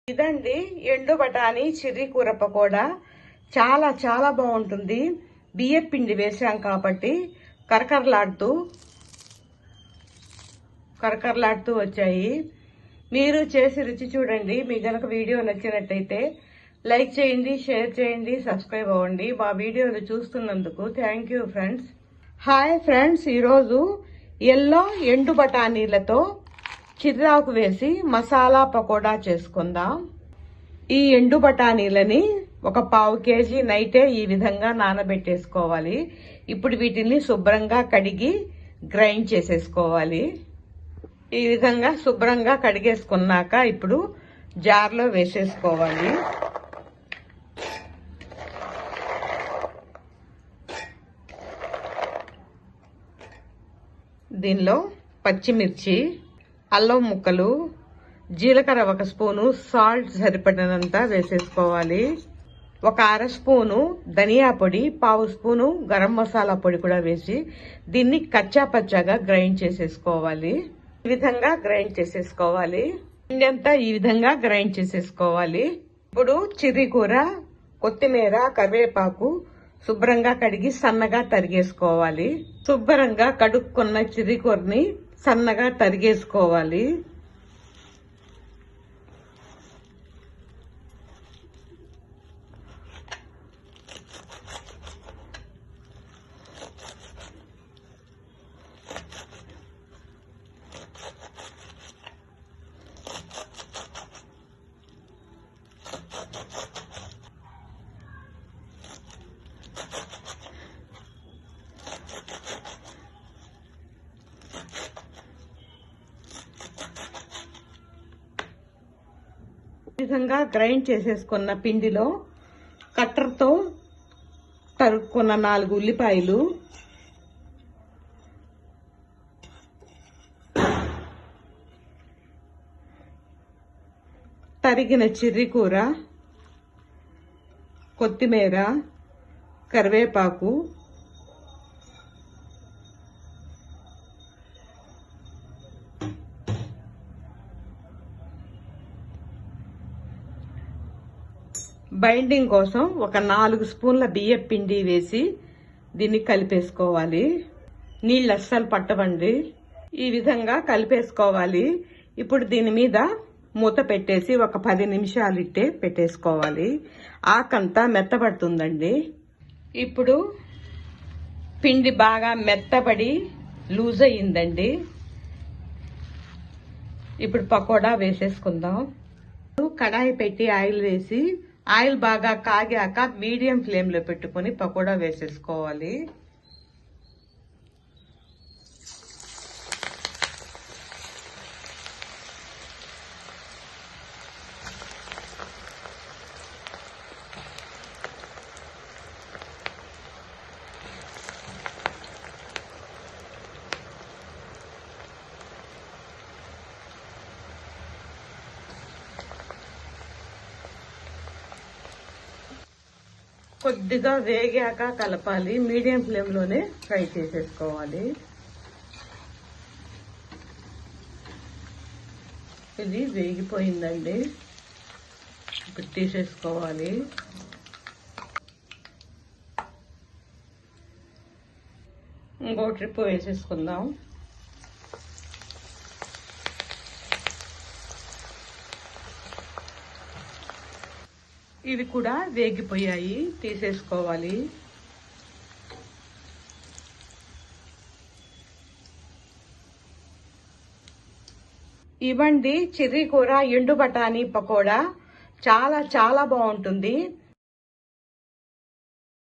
ఇదండి ఎండు బఠానీ చిర్రీ కూర పకోడా. చాలా చాలా బాగుంటుంది. బియ్యం పిండి వేసాం కాబట్టి కరకరలాడుతూ వచ్చాయి. మీరు చేసి రుచి చూడండి. మీకు గనక వీడియో నచ్చినట్టయితే లైక్ చేయండి, షేర్ చేయండి, సబ్స్క్రైబ్ అవ్వండి. మా వీడియోలు చూస్తున్నందుకు thank you friends. Hi friends, ఈరోజు ఎల్లో ఎండు బఠానీలతో చిర్రాకు వేసి మసాలా పకోడా చేసుకుందాం. ఈ ఎండు బఠానీలని ఒక 1/2 కేజీ నైటే ఈ విధంగా నానబెట్టేసుకోవాలి. ఇప్పుడు వీటిని శుభ్రంగా కడిగి గ్రైండ్ చేసేసుకోవాలి. ఈ విధంగా శుభ్రంగా కడిగేసుకున్నాక ఇప్పుడు జార్లో వేసేసుకోవాలి. దీనిలో పచ్చిమిర్చి, అల్లం ముక్కలు, జీలకర్ర 1 స్పూను, సాల్ట్ సరిపడినంత వేసేసుకోవాలి. 1 అర స్పూను ధనియా పొడి, 1/2 స్పూను గరం మసాలా పొడి కూడా వేసి దీన్ని కచ్చా పచ్చాగా గ్రైండ్ చేసేసుకోవాలి. ఈ విధంగా గ్రైండ్ చేసేసుకోవాలి. అంతా ఈ విధంగా గ్రైండ్ చేసేసుకోవాలి. ఇప్పుడు చిర్రీ కూర, కొత్తిమీర, కరివేపాకు శుభ్రంగా కడిగి సన్నగా తరిగేసుకోవాలి. శుభ్రంగా కడుక్కున్న చిర్రీ కూరని సన్నగా తరిగేసుకోవాలి. ఈ విధంగా గ్రైండ్ చేసేసుకున్న పిండిలో కట్టర్తో తరుక్కున్న 4 ఉల్లిపాయలు, తరిగిన చిర్రీ కూర, కొత్తిమీర, కరివేపాకు, బైండింగ్ కోసం ఒక 4 స్పూన్ల బియ్యం పిండి వేసి దీన్ని కలిపేసుకోవాలి. నీళ్ళు అస్సలు పట్టవండి. ఈ విధంగా కలిపేసుకోవాలి. ఇప్పుడు దీని మీద మూత పెట్టేసి ఒక 10 నిమిషాలు ఇట్టే పెట్టేసుకోవాలి. ఆకంతా మెత్తబడుతుందండి. ఇప్పుడు పిండి బాగా మెత్తబడి లూజ్ అయ్యిందండి. ఇప్పుడు పకోడా వేసేసుకుందాం. కడాయి పెట్టి ఆయిల్ వేసి ఆయిల్ బాగా కాగాక మీడియం ఫ్లేమ్ లో పెట్టుకుని పకోడా వేసేసుకోవాలి. కొద్దిగా వేగాక కలపాలి. మీడియం ఫ్లేమ్ లోనే ఫ్రై చేసేసుకోవాలి. ఇది వేగిపోయిందండి. ఇప్పుడు తీసేసుకోవాలి. ఇంకో ట్రిప్ వేసేసుకుందాం. ఇవి కూడా వేగిపోయాయి, తీసేసుకోవాలి. ఇవ్వండి చిర్రీ కూర ఎండు బఠానీ పకోడా. చాలా చాలా బాగుంటుంది.